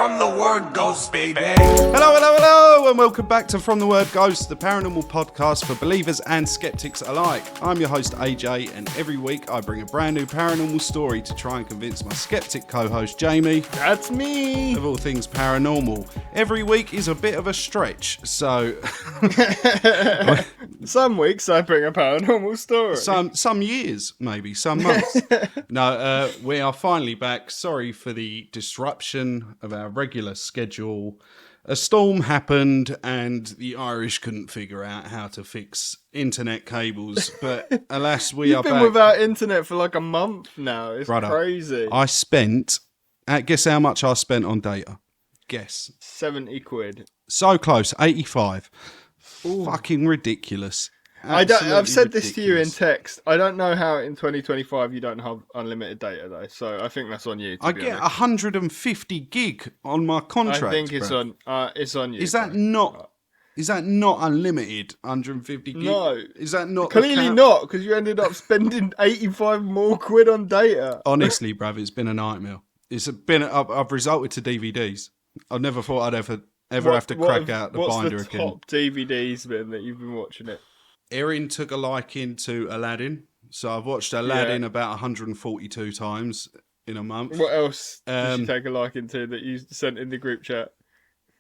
From the word ghost, baby. Hello, and welcome back to From the Word Ghost, the paranormal podcast for believers and skeptics alike. I'm your host, AJ, and every week I bring a brand new paranormal story to try and convince my skeptic co-host, Jamie. That's me. Of all things paranormal. Every week is a bit of a stretch, so... Some weeks I bring a paranormal story. Some years, maybe, some months. No, we are finally back. Sorry for the disruption of our regular schedule. A storm happened and the Irish couldn't figure out how to fix internet cables. But alas, we are back. You've been without internet for like a month now. It's crazy. I spent... guess how much I spent on data? Guess. 70 quid. So close, 85. Ooh. Fucking ridiculous. I've said this to you in text. I don't know how in 2025 you don't have unlimited data though, so I think that's on you. I get 150 gig on my contract. I think it's on you. Is that not unlimited? 150 gig? No. Is that not clearly not? Because you ended up spending 85 more quid on data. Honestly, bruv, it's been a nightmare. I've resorted to DVDs. I never thought I'd ever have to crack out the binder again. What's the top DVDs been that you've been watching it? Erin took a liking to Aladdin, so I've watched Aladdin about 142 times in a month. What else did you take a liking to that you sent in the group chat?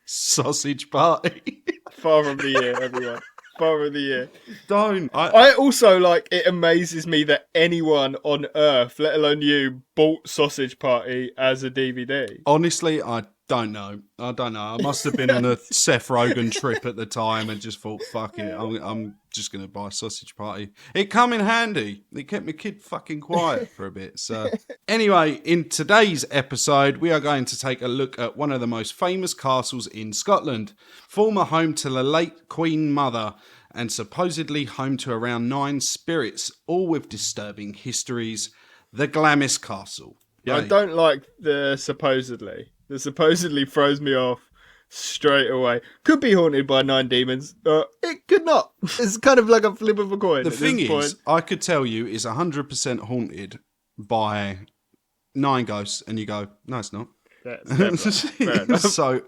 Sausage Party. Father of the Year, everyone. Father of the Year. Don't. I also, it amazes me that anyone on Earth, let alone you, bought Sausage Party as a DVD. Honestly, I don't know. I must have been on a Seth Rogen trip at the time and just thought, fuck it, I'm just going to buy Sausage Party. It come in handy. It kept my kid fucking quiet for a bit. So anyway, in today's episode, we are going to take a look at one of the most famous castles in Scotland, former home to the late Queen Mother and supposedly home to around 9 spirits, all with disturbing histories, the Glamis Castle. Yay. I don't like the supposedly. The supposedly throws me off straight away. Could be haunted by 9 demons. It could not. It's kind of like a flip of a coin. The thing is, I could tell you is 100% haunted by 9 ghosts, and you go, no, it's not. So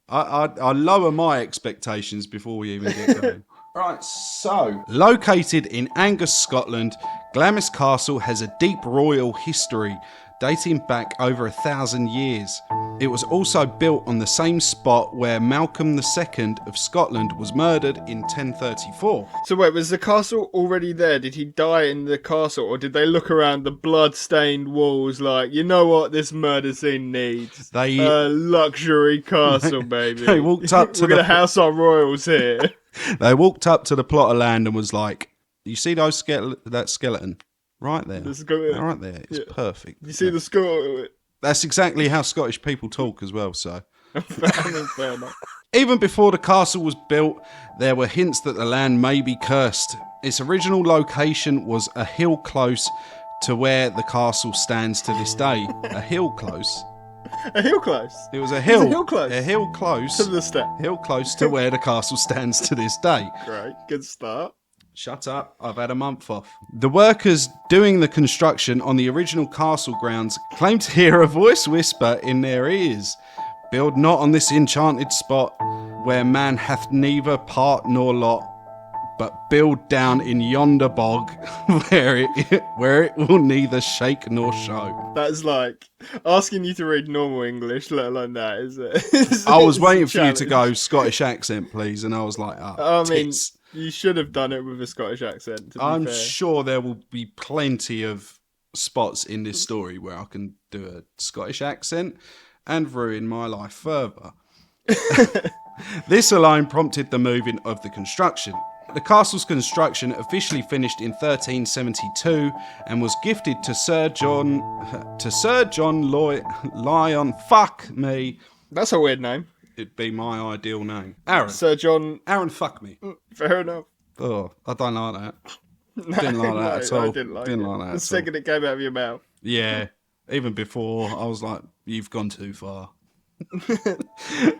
I lower my expectations before we even get going. Right, so located in Angus, Scotland, Glamis Castle has a deep royal history dating back over 1,000 years. It was also built on the same spot where Malcolm II of Scotland was murdered in 1034. So wait, was the castle already there? Did he die in the castle, or did they look around the blood-stained walls like, you know what this murder scene needs? A luxury castle, baby. They walked up to We're going to house our royals here. They walked up to the plot of land and was like, you see that skeleton? Right there. Right there. It's perfect. You see the skull? That's exactly how Scottish people talk as well, so. Fair enough. Even before the castle was built, there were hints that the land may be cursed. Its original location was a hill close to where the castle stands to this day. A hill close? A hill close? It was a hill. A hill close? A hill close. To the step. Hill close to where the castle stands to this day. Great. Good start. Shut up, I've had a month off. The workers doing the construction on the original castle grounds claim to hear a voice whisper in their ears. Build not on this enchanted spot, where man hath neither part nor lot, but build down in yonder bog, where it will neither shake nor show. That's like asking you to read normal English, let alone that, is it? I was waiting for you to go Scottish accent, please, and I was like, tits. You should have done it with a Scottish accent, to be I'm fair. sure there will be plenty of spots in this story where I can do a Scottish accent and ruin my life further. This alone prompted the moving of the construction. The castle's construction officially finished in 1372 and was gifted to Sir John Lyon. Fuck me. That's a weird name. It'd be my ideal name. Aaron. Sir John. Aaron, fuck me. Fair enough. Oh, I don't like that. Didn't like that at all. I didn't like that. The second it came out of your mouth. Yeah. Even before, I was like, you've gone too far.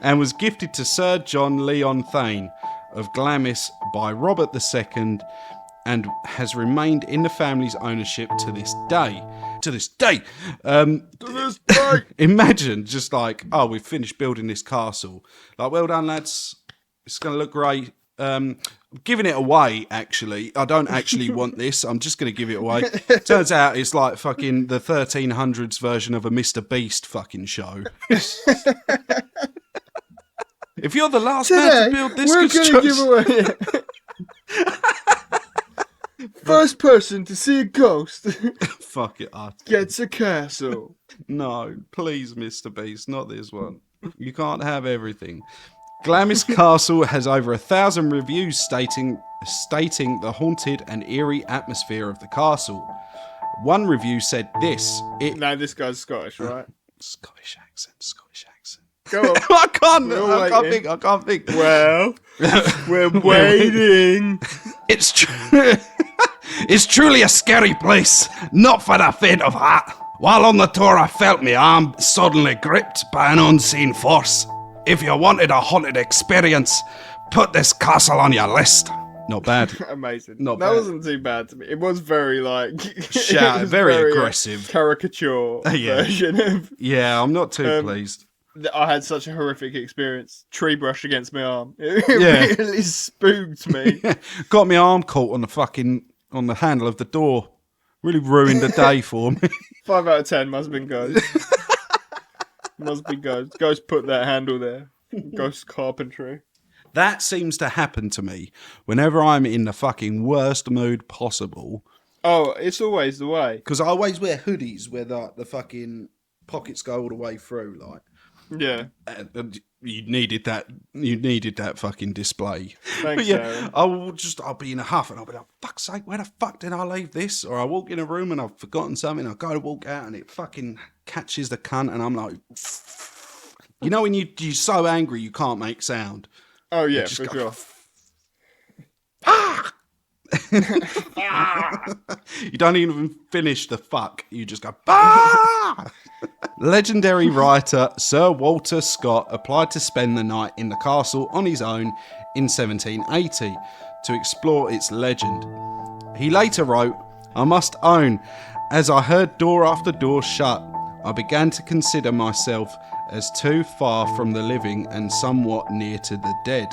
And was gifted to Sir John Leon Thane of Glamis by Robert II and has remained in the family's ownership to this day. To this day! To this day! Imagine just like, oh, we've finished building this castle. Like, well done, lads. It's going to look great. I'm giving it away, actually. I don't actually want this. I'm just going to give it away. Turns out it's like fucking the 1300s version of a Mr. Beast fucking show. If you're the last man to build this we're going to give away first person to see a ghost fuck it up. Gets a castle. No, please, Mr. Beast, not this one. You can't have everything. Glamis Castle has over 1,000 reviews stating the haunted and eerie atmosphere of the castle. One review said this. No, this guy's Scottish, right? Scottish accent. Go on. I can't think. Well, we're waiting. It's truly a scary place, not for the faint of heart. While on the tour, I felt my arm suddenly gripped by an unseen force. If you wanted a haunted experience, put this castle on your list. Not bad. Amazing. Not that bad. wasn't too bad to me. It was very very aggressive. Caricature version of. Yeah, I'm not too pleased. I had such a horrific experience. Tree brush against my arm. It really spooked me. Got my arm caught on the handle of the door. Really ruined the day for me. 5 out of 10 must have been Ghost. Must be Ghost. Ghost put that handle there. Ghost carpentry. That seems to happen to me whenever I'm in the fucking worst mood possible. Oh, it's always the way. Because I always wear hoodies where the fucking pockets go all the way through, like. Yeah. And you needed that fucking display. Thanks, Aaron. I'll be in a huff and I'll be like, fuck's sake, where the fuck did I leave this? Or I walk in a room and I've forgotten something, I go to walk out and it fucking catches the cunt and I'm like, you know when you're so angry you can't make sound. Oh yeah, for sure. You don't even finish the fuck. You just go, bah! Legendary writer Sir Walter Scott applied to spend the night in the castle on his own in 1780 to explore its legend. He later wrote, I must own, as I heard door after door shut, I began to consider myself as too far from the living and somewhat near to the dead.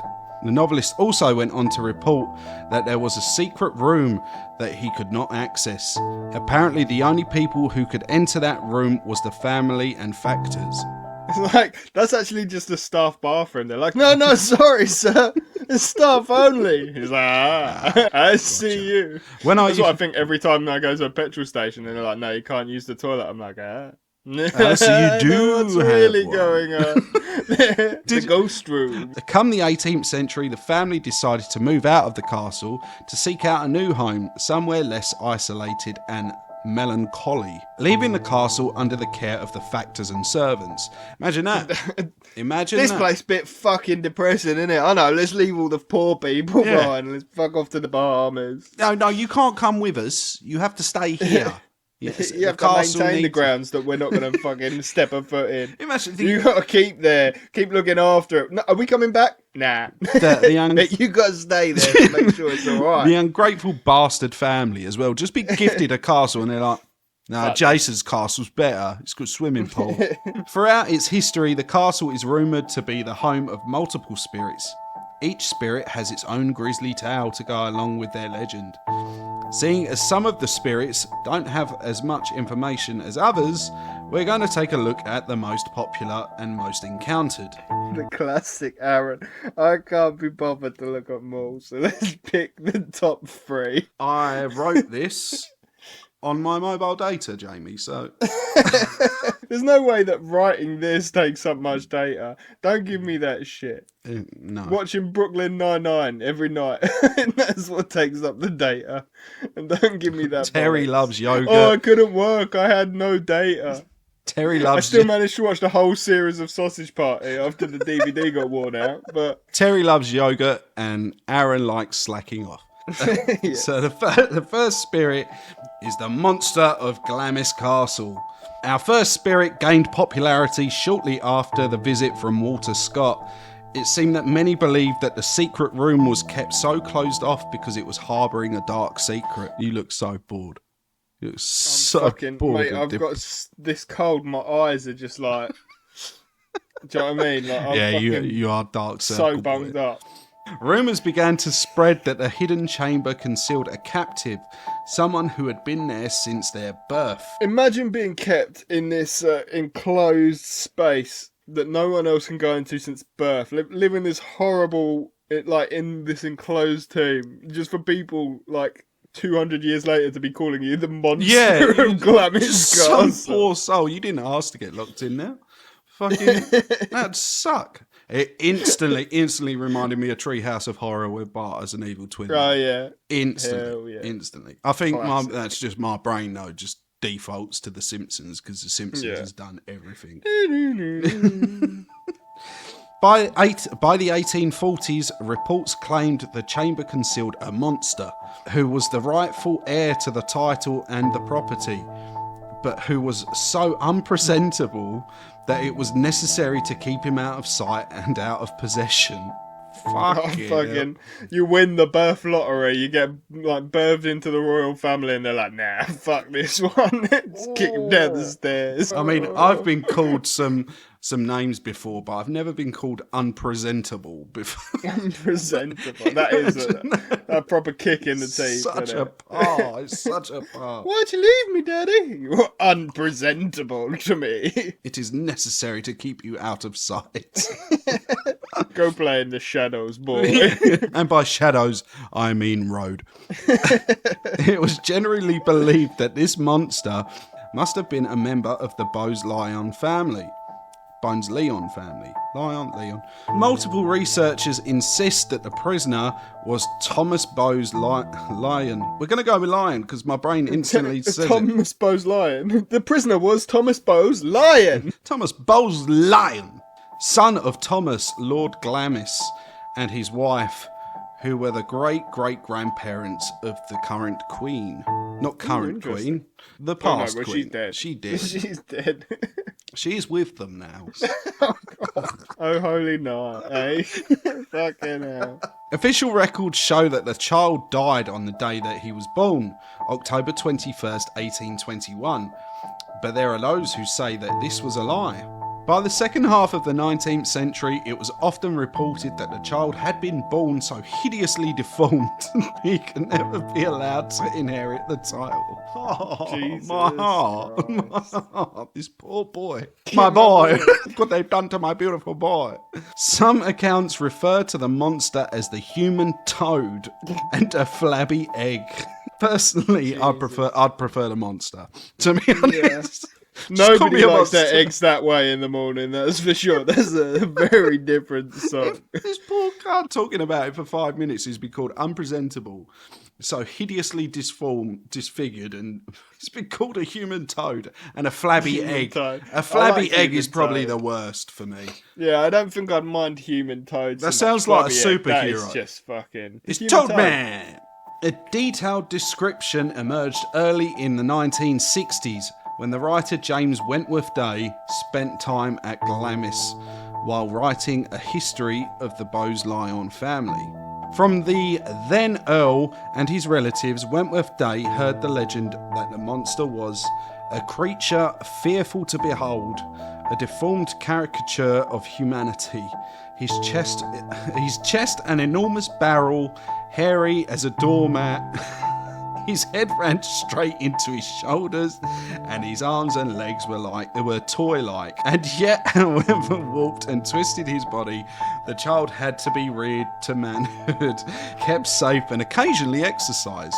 The novelist also went on to report that there was a secret room that he could not access. Apparently the only people who could enter that room was the family and factors. It's like, that's actually just a staff bathroom. They're like, no, sorry, sir. It's staff only. He's like, I see you. That's what I think every time I go to a petrol station and they're like, no, you can't use the toilet. I'm like, so you do what's really going on? The ghost room. Come the 18th century, the family decided to move out of the castle to seek out a new home, somewhere less isolated and melancholy, leaving the castle under the care of the factors and servants. Imagine that. Imagine this that. place bit fucking depressing, isn't it? I know, let's leave all the poor people behind and let's fuck off to the Bahamas. No, you can't come with us. You have to stay here. Yes, you have to maintain the grounds that we're not going to fucking step a foot in. Imagine you got to keep there, keep looking after it. No, are we coming back? Nah. You got to stay there to make sure it's all right. The ungrateful bastard family as well. Just be gifted a castle and they're like, no, Jason's castle's better. It's got a swimming pool. Throughout its history, the castle is rumoured to be the home of multiple spirits. Each spirit has its own grisly tale to go along with their legend. Seeing as some of the spirits don't have as much information as others, we're going to take a look at the most popular and most encountered. The classic Aaron. I can't be bothered to look up more, so let's pick the top 3. I wrote this on my mobile data, Jamie, so... There's no way that writing this takes up much data. Don't give me that shit. No. Watching Brooklyn Nine-Nine every night. That's what takes up the data. And don't give me that. Terry loves yoga. Oh, I couldn't work. I had no data. Terry loves... I still managed to watch the whole series of Sausage Party after the DVD got worn out. But Terry loves yoga and Aaron likes slacking off. Yeah. So the first spirit is the monster of Glamis Castle. Our first spirit gained popularity shortly after the visit from Walter Scott It seemed that many believed that the secret room was kept so closed off because it was harbouring a dark secret. You look so bored. You look so bored. Mate, I've got this cold. My eyes are just like... Do you know what I mean? Like, you are dark circle so bunged up. Rumours began to spread that the hidden chamber concealed a captive, someone who had been there since their birth. Imagine being kept in this enclosed space that no one else can go into since birth. Live in this horrible, in this enclosed tomb, just for people, 200 years later to be calling you the monster of Glamis Castle. Some poor soul. You didn't ask to get locked in there. Fucking, that'd suck. It instantly reminded me of Treehouse of Horror with Bart as an evil twin. Oh, yeah. Instantly. I think that's just my brain, though, just defaults to The Simpsons, because The Simpsons has done everything. By the 1840s, reports claimed the chamber concealed a monster who was the rightful heir to the title and the property, but who was so unpresentable that it was necessary to keep him out of sight and out of possession. Fucking, you win the birth lottery, you get birthed into the royal family, and they're like, nah, fuck this one. Let's kick him down the stairs. I mean, I've been called some names before, but I've never been called unpresentable before. Unpresentable. That is a proper kick in the teeth. It's such a par. Why'd you leave me, Daddy? You're unpresentable to me. It is necessary to keep you out of sight. Go play in the shadows, boy. And by shadows, I mean road. It was generally believed that this monster must have been a member of the Bose-Lyon family. Bones-Leon family. Leon. Multiple researchers insist that the prisoner was Thomas Bose-Lyon. We're going to go with Lyon because my brain instantly says Thomas Bose-Lyon. The prisoner was Thomas Bose-Lyon. Thomas Bose-Lyon, son of Thomas, Lord Glamis, and his wife, who were the great-great-grandparents of the current queen. Not current queen, the past queen. She's dead. She did. She's dead. She is with them now. Oh, holy night, eh? Fucking hell. Official records show that the child died on the day that he was born, October 21st, 1821. But there are those who say that this was a lie. By the second half of the 19th century, it was often reported that the child had been born so hideously deformed he could never be allowed to inherit the title. Oh, Jesus my heart. This poor boy. My boy. What they've done to my beautiful boy. Some accounts refer to the monster as the human toad and a flabby egg. Personally, I'd prefer the monster, to be honest. Yeah. Nobody likes their eggs that way in the morning, that's for sure. That's a very different song. This poor guy talking about it for 5 minutes is be called unpresentable, so hideously disfigured, and it's been called a human toad and a flabby egg. Toad. A flabby egg is probably the worst for me. Yeah, I don't think I'd mind human toads. That sounds like a superhero. That is just fucking... It's Toad Man! A detailed description emerged early in the 1960s, when the writer James Wentworth Day spent time at Glamis while writing a history of the Bose-Lyon family. From the then Earl and his relatives, Wentworth Day heard the legend that the monster was a creature fearful to behold, a deformed caricature of humanity. His chest an enormous barrel, hairy as a doormat. His head ran straight into his shoulders, and his arms and legs were toy-like. And yet, however warped and twisted his body, the child had to be reared to manhood, kept safe, and occasionally exercised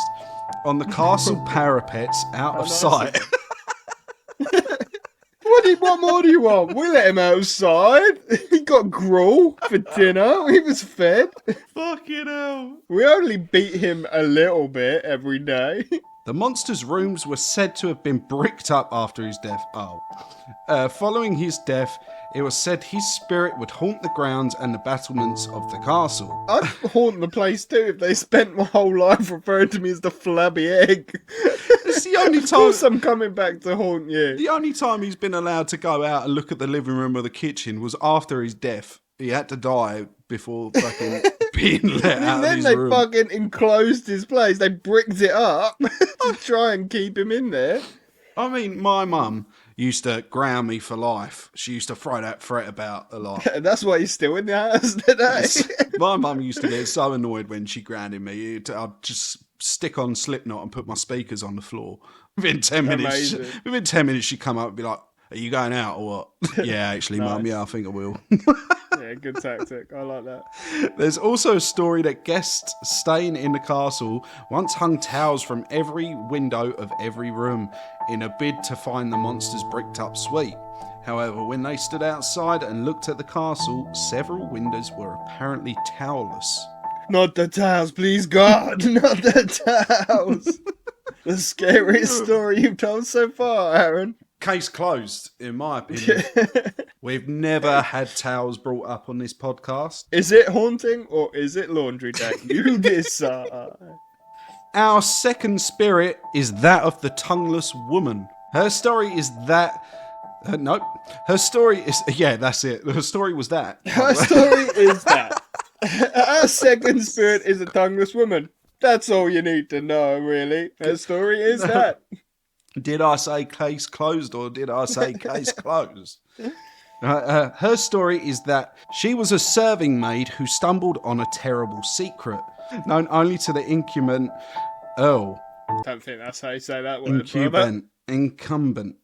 on the castle parapets out of sight. What more do you want? We let him outside. He got gruel for dinner. He was fed. Fucking hell. We only beat him a little bit every day. The monster's rooms were said to have been bricked up after his death. Following his death, it was said his spirit would haunt the grounds and the battlements of the castle. I'd haunt the place too if they spent my whole life referring to me as the flabby egg. It's the only time. Of course I'm coming back to haunt you. The only time he's been allowed to go out and look at the living room or the kitchen was after his death. He had to die before fucking being let out of then his they room. fucking enclosed his place. They bricked it up to try and keep him in there. I mean, my mum used to ground me for life. She used to throw that threat about a lot. And that's why he's still in the house today. My mum used to get so annoyed when she grounded me. I'd just stick on Slipknot and put my speakers on the floor. Within 10 minutes, she'd come up and be like, "Are you going out or what?" Yeah, actually, Nice. Mum, yeah, I think I will. Yeah, good tactic. I like that. There's also a story that guests staying in the castle once hung towels from every window of every room in a bid to find the monster's bricked up suite. However, when they stood outside and looked at the castle, several windows were apparently towelless. Not the towels, please God. Not the towels. The scariest story you've told so far, Aaron. Case closed, in my opinion. We've never had towels brought up on this podcast. Is it haunting or is it laundry day? You decide. Our second spirit is that of the tongueless woman. Her story is that... nope. Her story is... Yeah, that's it. Her story was that. Her story is that. Our second spirit is a tongueless woman. That's all you need to know, really. Her story is that. Did I say case closed or did I say case closed? Her story is that she was a serving maid who stumbled on a terrible secret, known only to the incumbent Earl. Don't think that's how you say that word, brother. Incumbent,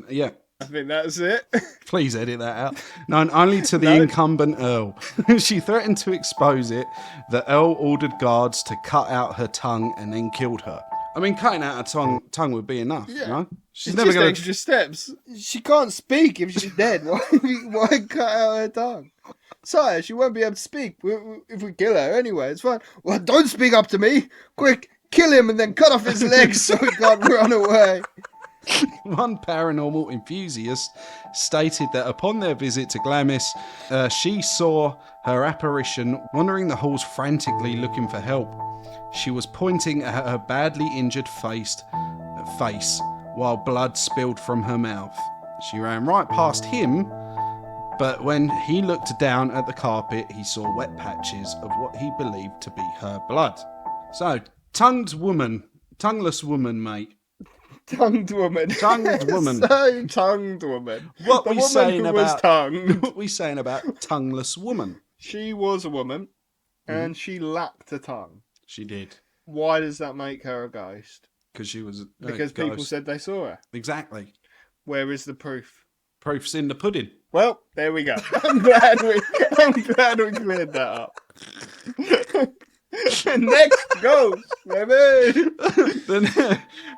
yeah. I think that's it. Please edit that out. Known only to the incumbent Earl. She threatened to expose it. The Earl ordered guards to cut out her tongue and then killed her. I mean, cutting out her tongue would be enough, you know? She's never going to... extra steps. She can't speak if she's dead. Why cut out her tongue? Sire, she won't be able to speak if we kill her anyway. It's fine. Well, don't speak up to me. Quick, kill him and then cut off his legs so he can't run away. One paranormal enthusiast stated that upon their visit to Glamis, she saw her apparition wandering the halls frantically looking for help. She was pointing at her badly injured face while blood spilled from her mouth. She ran right past him, but when he looked down at the carpet, he saw wet patches of what he believed to be her blood. So, tongueless woman, mate. Tongued woman. Tongued woman. So tongued woman. What the we woman saying who about? was tongued. What we saying about tongueless woman? She was a woman, and she lacked a tongue. She did. Why does that make her a ghost? Because she was. Because people said they saw her. Exactly. Where is the proof? Proof's in the pudding. Well, there we go. I'm glad we cleared that up. Next ghost, baby.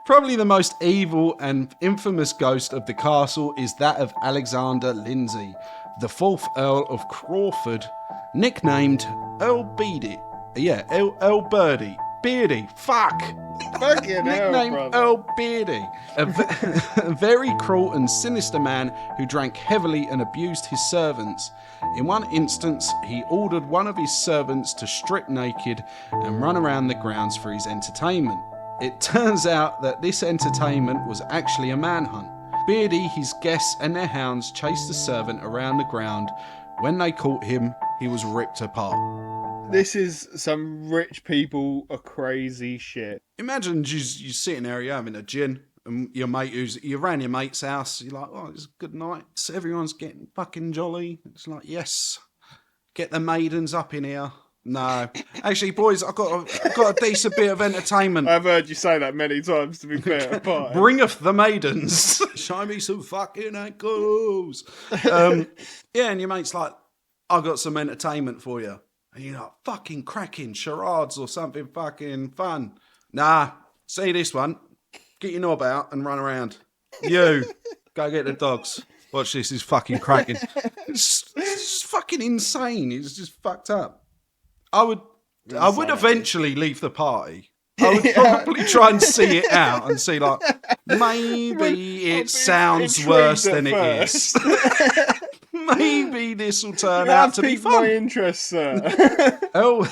Probably the most evil and infamous ghost of the castle is that of Alexander Lindsay, the 4th Earl of Crawford, nicknamed Earl Beardie. Yeah, Earl Beardie. Beardie. Fuck. Fucking nicknamed hell, Earl Beardie. A very cruel and sinister man who drank heavily and abused his servants. In one instance, he ordered one of his servants to strip naked and run around the grounds for his entertainment. It turns out that this entertainment was actually a manhunt. Beardie, his guests and their hounds chased the servant around the ground. When they caught him, he was ripped apart. This is some rich people are crazy shit. Imagine you sitting there, you're having a gin, and you're around your mate's house, you're like, oh, it's a good night. So everyone's getting fucking jolly. It's like, yes, get the maidens up in here. No. Actually, boys, I've got a decent bit of entertainment. I've heard you say that many times, to be fair. Bringeth the maidens. Show me some fucking ankles. Yeah, and your mate's like, I've got some entertainment for you. And you're like, fucking cracking charades or something fucking fun. Nah, see this one. Get your knob out and run around. You, go get the dogs. Watch this, is fucking cracking. It's fucking insane. It's just fucked up. I would eventually leave the party. I would probably try and see it out and see, like, maybe it sounds worse than it is. Maybe this will turn out to be fun. My interest, sir. Earl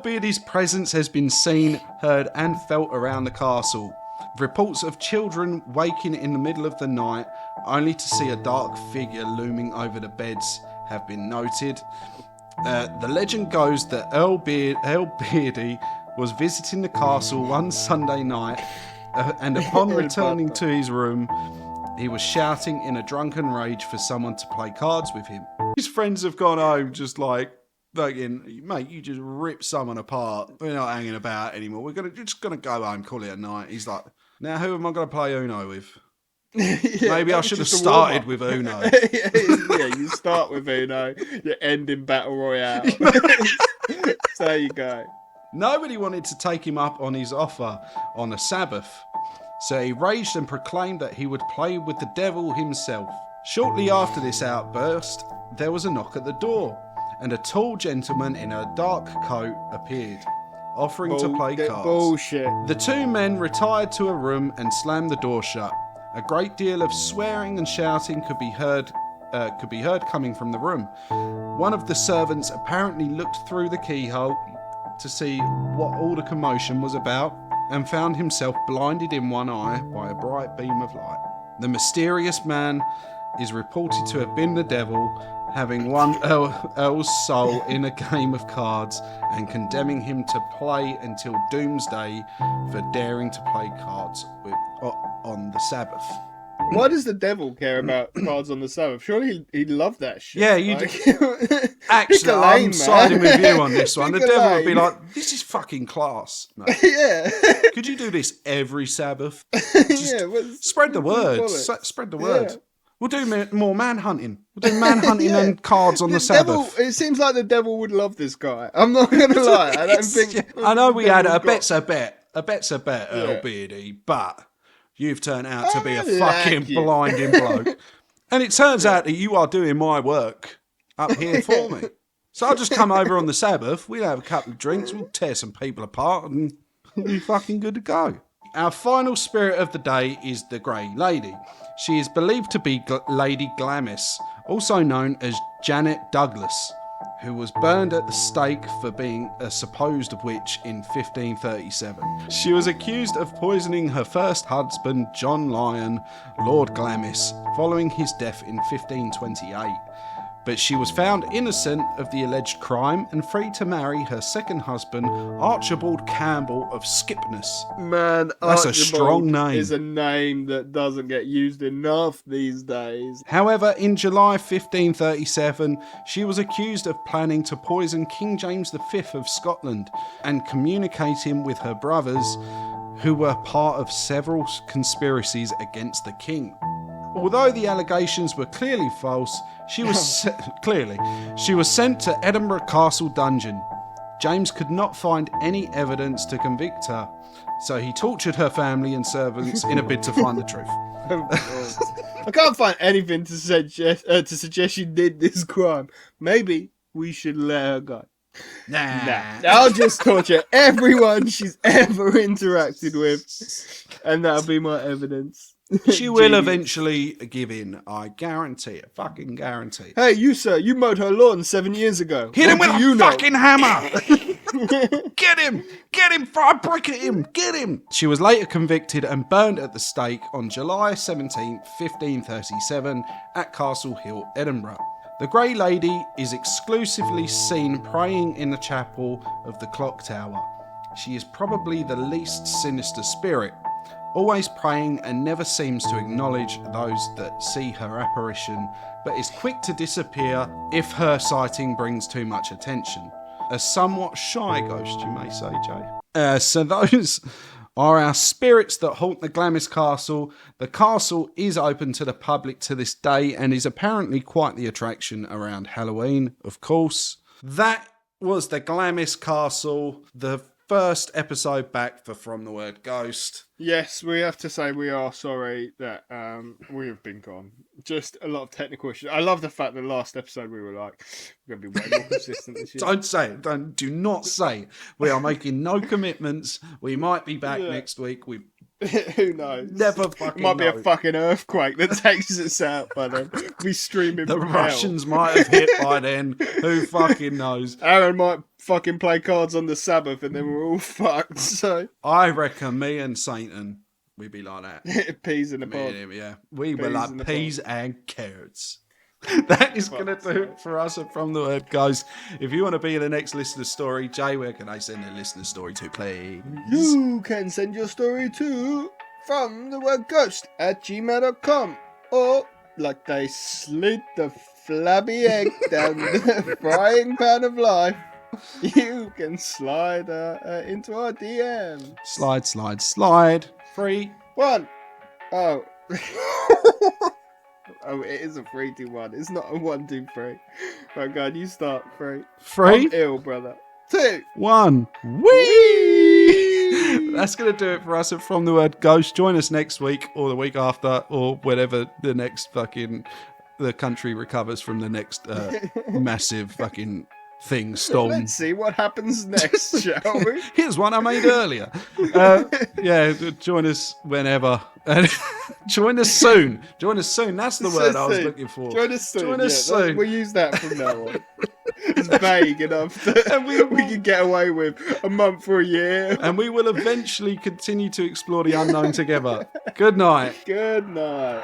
Beardie's presence has been seen, heard, and felt around the castle. Reports of children waking in the middle of the night only to see a dark figure looming over the beds have been noted. The legend goes that Earl Beardie was visiting the castle one Sunday night, and upon returning to his room, he was shouting in a drunken rage for someone to play cards with him. His friends have gone home just like, fucking, mate, you just ripped someone apart. We're not hanging about anymore. We're just gonna go home, call it a night. He's like, now who am I going to play Uno with? Maybe I should have started with Uno. Yeah, you start with Uno, you end in Battle Royale. So there you go. Nobody wanted to take him up on his offer on a Sabbath, so he raged and proclaimed that he would play with the devil himself. Shortly after this outburst, there was a knock at the door, and a tall gentleman in a dark coat appeared, offering to play cards. Bullshit. The two men retired to a room and slammed the door shut. A great deal of swearing and shouting could be heard coming from the room. One of the servants apparently looked through the keyhole to see what all the commotion was about and found himself blinded in one eye by a bright beam of light. The mysterious man is reported to have been the devil, having won Earl's soul in a game of cards and condemning him to play until doomsday for daring to play cards on the Sabbath. Why does the devil care about cards on the Sabbath? Surely he'd love that shit. Yeah, actually, I'm siding with you on this one. The devil would be like, this is fucking class. No. Yeah. Could you do this every Sabbath? Yeah, spread the word. Spread the word. Yeah. We'll do more manhunting. We'll do manhunting and cards on the Sabbath. It seems like the devil would love this guy. I'm not going to lie. I don't think... I know we had a bet's a bet, Earl Beardie, but you've turned out to be a fucking blinding bloke. And it turns out that you are doing my work up here for me. So I'll just come over on the Sabbath, we'll have a couple of drinks, we'll tear some people apart, and we'll be fucking good to go. Our final spirit of the day is the Grey Lady. She is believed to be Lady Glamis, also known as Janet Douglas, who was burned at the stake for being a supposed witch in 1537. She was accused of poisoning her first husband, John Lyon, Lord Glamis, following his death in 1528. But she was found innocent of the alleged crime and free to marry her second husband, Archibald Campbell of Skipness. Man, that's Archibald a strong name. Is a name that doesn't get used enough these days. However, in July 1537, she was accused of planning to poison King James V of Scotland and communicating with her brothers, who were part of several conspiracies against the king. Although the allegations were clearly false, she was sent to Edinburgh Castle dungeon. James could not find any evidence to convict her, so he tortured her family and servants in a bid to find the truth. I can't find anything to suggest she did this crime. Maybe we should let her go. Nah. I'll just torture everyone she's ever interacted with, and that'll be my evidence. She will eventually give in. I guarantee it. Fucking guarantee. Hey, you sir, you mowed her lawn 7 years ago. Hit him with a fucking hammer. Get him. Get him. Throw a brick at him. Get him. She was later convicted and burned at the stake on July 17th, 1537 at Castle Hill, Edinburgh. The Grey Lady is exclusively seen praying in the chapel of the clock tower. She is probably the least sinister spirit, always praying and never seems to acknowledge those that see her apparition, but is quick to disappear if her sighting brings too much attention. A somewhat shy ghost, you may say, Jay. So those are our spirits that haunt the Glamis Castle. The castle is open to the public to this day and is apparently quite the attraction around Halloween, of course. That was the Glamis Castle, the first episode back for From the Word Ghost. Yes, we have to say we are sorry that we have been gone. Just a lot of technical issues. I love the fact that last episode we were like, we're going to be way more consistent this year. Don't say it. Do not say it. We are making no commitments. We might be back next week. Who knows? Never fucking Might be a fucking earthquake that takes us out by then. We streaming the from Russians hell. might have hit by then. Who fucking knows? Aaron might fucking play cards on the Sabbath and then we're all fucked. So I reckon me and Satan, we'd be like that. Peas in the pod. Yeah, we were like peas and carrots. That is going to do it for us at From the Word Ghost. If you want to be in the next listener story, Jay, where can I send a listener story to, please? You can send your story to fromthewordghost@gmail.com, or like they slid the flabby egg down the frying pan of life, you can slide into our DM. Slide. 3, 1. Oh. Oh, it is a 3, 2, 1. It's not a 1, 2, 3. Right, God, you start. 3. 3. I'm ill, brother. 2. 1. Whee! That's going to do it for us at From the Word Ghost. Join us next week or the week after or whenever the next the country recovers from the next massive fucking storm. Let's see what happens next, shall we? Here's one I made earlier. Join us whenever. Join us soon. That's the word I was looking for. Join us soon. We'll use that from now on. It's vague enough that we can get away with a month or a year. And we will eventually continue to explore the unknown together. Good night. Good night.